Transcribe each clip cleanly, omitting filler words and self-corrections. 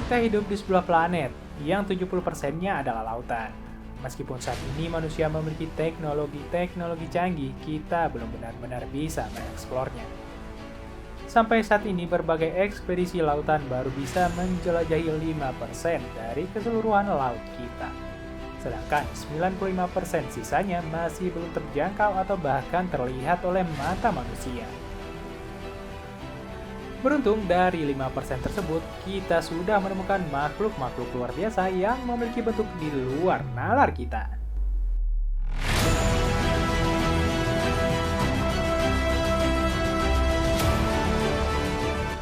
Kita hidup di sebuah planet yang 70%-nya adalah lautan. Meskipun saat ini manusia memiliki teknologi-teknologi canggih, kita belum benar-benar bisa mengeksplornya. Sampai saat ini berbagai ekspedisi lautan baru bisa menjelajahi 5% dari keseluruhan laut kita. Sedangkan 95% sisanya masih belum terjangkau atau bahkan terlihat oleh mata manusia. Beruntung dari 5% tersebut, kita sudah menemukan makhluk-makhluk luar biasa yang memiliki bentuk di luar nalar kita.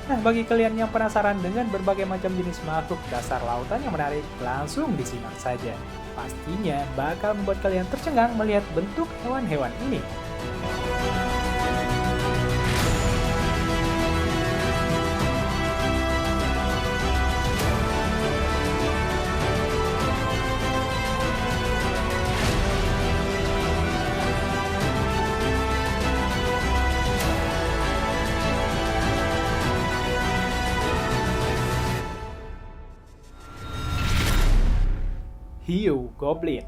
Nah, bagi kalian yang penasaran dengan berbagai macam jenis makhluk dasar lautan yang menarik, langsung disimak saja. Pastinya bakal membuat kalian tercengang melihat bentuk hewan-hewan ini. Hiu Goblin.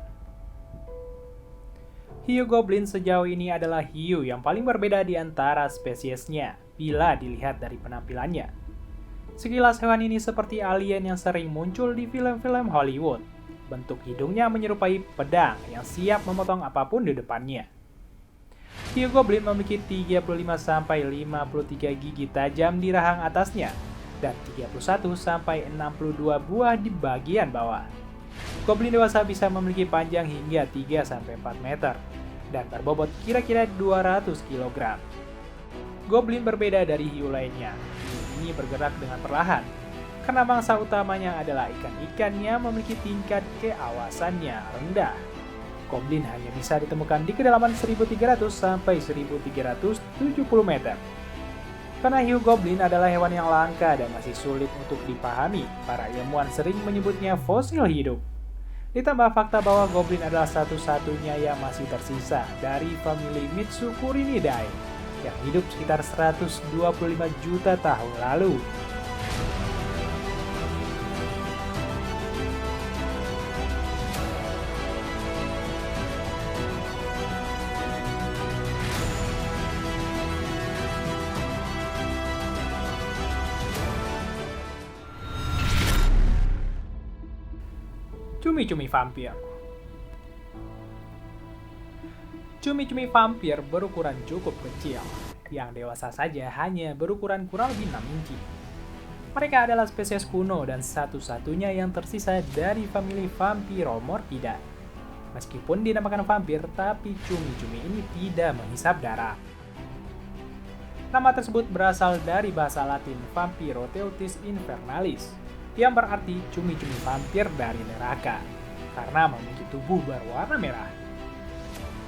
Hiu goblin sejauh ini adalah hiu yang paling berbeda di antara spesiesnya bila dilihat dari penampilannya. Sekilas hewan ini seperti alien yang sering muncul di film-film Hollywood. Bentuk hidungnya menyerupai pedang yang siap memotong apapun di depannya. Hiu goblin memiliki 35-53 gigi tajam di rahang atasnya dan 31-62 buah di bagian bawah. Goblin dewasa bisa memiliki panjang hingga 3-4 meter dan berbobot kira-kira 200 kg. Goblin berbeda dari hiu lainnya. Hiu ini bergerak dengan perlahan karena mangsa utamanya adalah ikan-ikan yang memiliki tingkat keawasannya rendah. Goblin hanya bisa ditemukan di kedalaman 1.300 sampai 1.370 meter. Karena hiu goblin adalah hewan yang langka dan masih sulit untuk dipahami, para ilmuwan sering menyebutnya fosil hidup. Ditambah fakta bahwa goblin adalah satu-satunya yang masih tersisa dari famili Mitsukuridae yang hidup sekitar 125 juta tahun lalu. Cumi-cumi vampir. Cumi-cumi vampir berukuran cukup kecil, yang dewasa saja hanya berukuran kurang lebih 6 inci. Mereka adalah spesies kuno dan satu-satunya yang tersisa dari famili Vampiromorphidae. Meskipun dinamakan vampir, tapi cumi-cumi ini tidak menghisap darah. Nama tersebut berasal dari bahasa Latin Vampiroteuthis infernalis, yang berarti cumi-cumi vampir dari neraka, karena memiliki tubuh berwarna merah.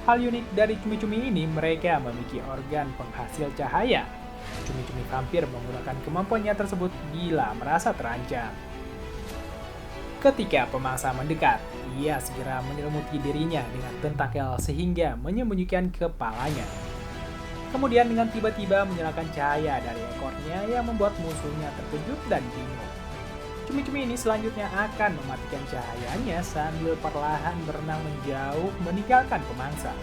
Hal unik dari cumi-cumi ini, mereka memiliki organ penghasil cahaya. Cumi-cumi vampir menggunakan kemampuannya tersebut bila merasa terancam. Ketika pemangsa mendekat, ia segera menyelimuti dirinya dengan tentakel sehingga menyembunyikan kepalanya. Kemudian dengan tiba-tiba menyalakan cahaya dari ekornya yang membuat musuhnya terkejut dan bingung. Cumi-cumi ini selanjutnya akan mematikan cahayanya sambil perlahan berenang menjauh meninggalkan pemangsa.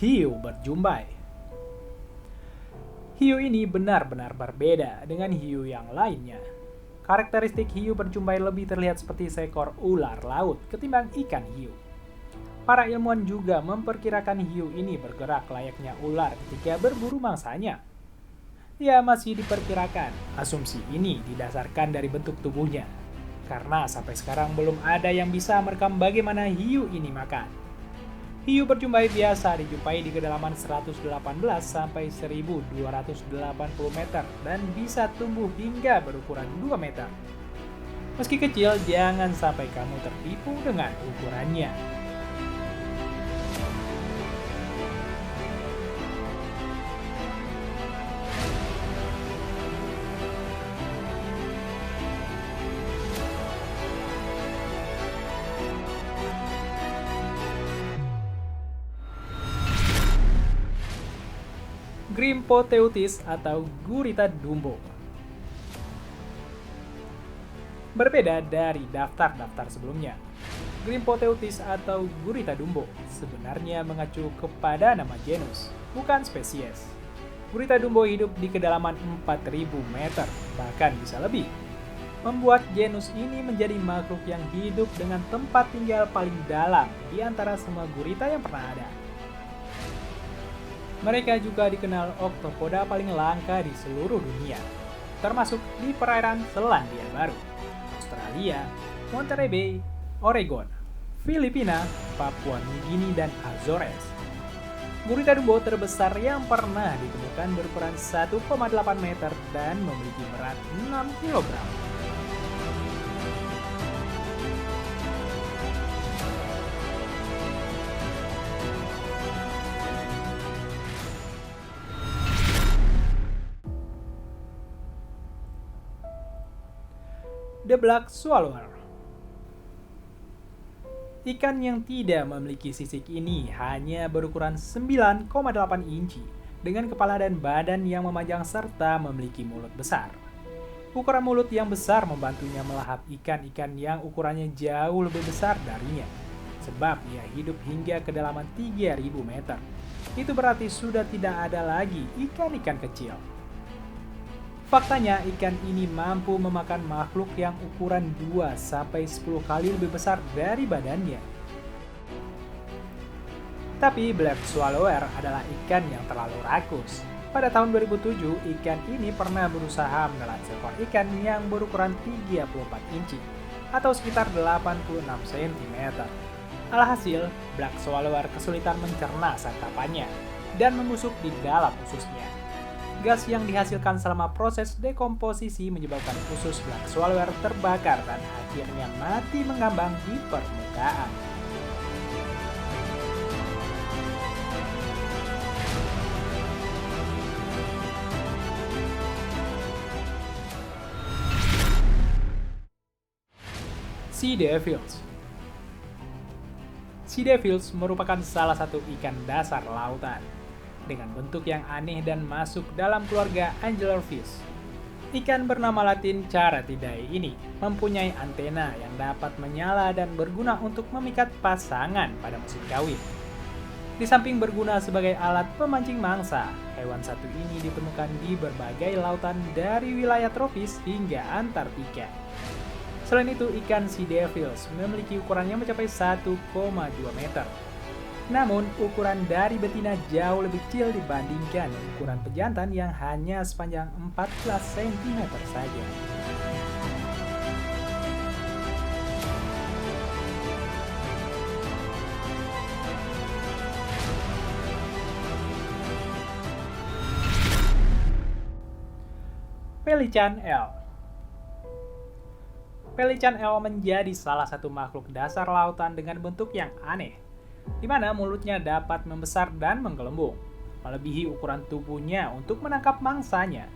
Hiu berjumbai. Hiu ini benar-benar berbeda dengan hiu yang lainnya. Karakteristik hiu berjumbai lebih terlihat seperti seekor ular laut ketimbang ikan hiu. Para ilmuwan juga memperkirakan hiu ini bergerak layaknya ular ketika berburu mangsanya. Ya, masih diperkirakan. Asumsi ini didasarkan dari bentuk tubuhnya, karena sampai sekarang belum ada yang bisa merekam bagaimana hiu ini makan. Hiu berjumbai biasa dijumpai di kedalaman 118 sampai 1280 meter dan bisa tumbuh hingga berukuran 2 meter. Meski kecil, jangan sampai kamu tertipu dengan ukurannya. Grimpoteuthis atau gurita dumbo. Berbeda dari daftar-daftar sebelumnya, Grimpoteuthis atau gurita dumbo sebenarnya mengacu kepada nama genus, bukan spesies. Gurita dumbo hidup di kedalaman 4.000 meter, bahkan bisa lebih. Membuat genus ini menjadi makhluk yang hidup dengan tempat tinggal paling dalam di antara semua gurita yang pernah ada. Mereka juga dikenal oktopoda paling langka di seluruh dunia, termasuk di perairan Selandia Baru, Australia, Monterey Bay, Oregon, Filipina, Papua Nugini, dan Azores. Gurita dumbo terbesar yang pernah ditemukan berukuran 1,8 meter dan memiliki berat 6 kg. The Black Swallower. Ikan yang tidak memiliki sisik ini hanya berukuran 9,8 inci dengan kepala dan badan yang memanjang serta memiliki mulut besar. Ukuran mulut yang besar membantunya melahap ikan-ikan yang ukurannya jauh lebih besar darinya, sebab ia hidup hingga kedalaman 3.000 meter. Itu berarti sudah tidak ada lagi ikan-ikan kecil. Faktanya, ikan ini mampu memakan makhluk yang ukuran 2-10 kali lebih besar dari badannya. Tapi Black Swallower adalah ikan yang terlalu rakus. Pada tahun 2007, ikan ini pernah berusaha menelan seekor ikan yang berukuran 34 inci atau sekitar 86 cm. Alhasil, Black Swallower kesulitan mencerna santapannya dan membusuk di dalam ususnya. Gas yang dihasilkan selama proses dekomposisi menyebabkan usus Black Swallower terbakar dan akhirnya mati mengambang di permukaan. Sea Devils. Sea Devils merupakan salah satu ikan dasar lautan dengan bentuk yang aneh dan masuk dalam keluarga anglerfish. Ikan bernama latin Charatidae ini mempunyai antena yang dapat menyala dan berguna untuk memikat pasangan pada musim kawin. Di samping berguna sebagai alat pemancing mangsa, hewan satu ini ditemukan di berbagai lautan dari wilayah tropis hingga Antartika. Selain itu, ikan Sea Devils memiliki ukuran yang mencapai 1,2 meter. Namun, ukuran dari betina jauh lebih kecil dibandingkan ukuran pejantan yang hanya sepanjang 14 cm saja. Pelican eel. Pelican eel menjadi salah satu makhluk dasar lautan dengan bentuk yang aneh, di mana mulutnya dapat membesar dan menggelembung, melebihi ukuran tubuhnya untuk menangkap mangsanya.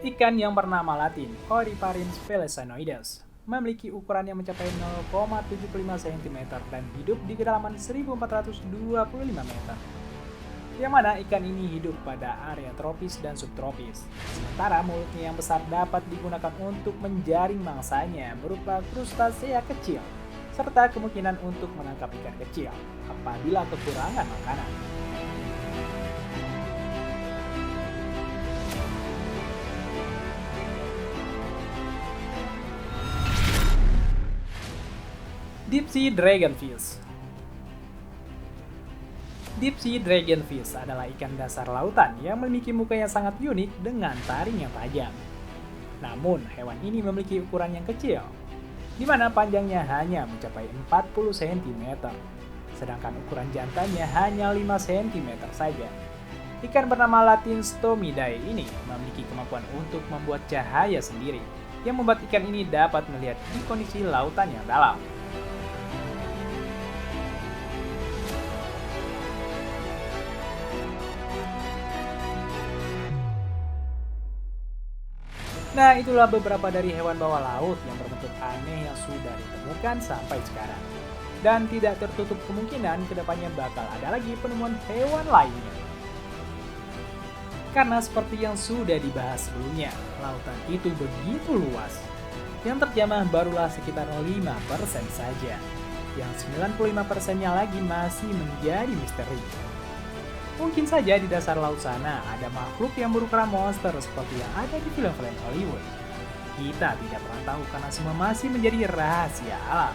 Ikan yang bernama latin Oryparins pelisanoides memiliki ukuran yang mencapai 0,75 cm dan hidup di kedalaman 1.425 meter. Yang mana ikan ini hidup pada area tropis dan subtropis. Sementara mulutnya yang besar dapat digunakan untuk menjaring mangsanya berupa krustasea kecil, serta kemungkinan untuk menangkap ikan kecil apabila kekurangan makanan. Deep Sea Dragonfish. Deep Sea Dragonfish adalah ikan dasar lautan yang memiliki muka yang sangat unik dengan taring yang tajam. Namun, hewan ini memiliki ukuran yang kecil, di mana panjangnya hanya mencapai 40 cm, sedangkan ukuran jantannya hanya 5 cm saja. Ikan bernama latin Stomidae ini memiliki kemampuan untuk membuat cahaya sendiri, yang membuat ikan ini dapat melihat di kondisi lautan yang dalam. Nah, itulah beberapa dari hewan bawah laut yang berbentuk aneh yang sudah ditemukan sampai sekarang. Dan tidak tertutup kemungkinan kedepannya bakal ada lagi penemuan hewan lainnya. Karena seperti yang sudah dibahas sebelumnya, lautan itu begitu luas. Yang terjamah barulah sekitar 5% saja. Yang 95%-nya lagi masih menjadi misteri. Mungkin saja di dasar laut sana ada makhluk yang berukuran monster seperti yang ada di film-film Hollywood. Kita tidak pernah tahu karena semua masih menjadi rahasia alam.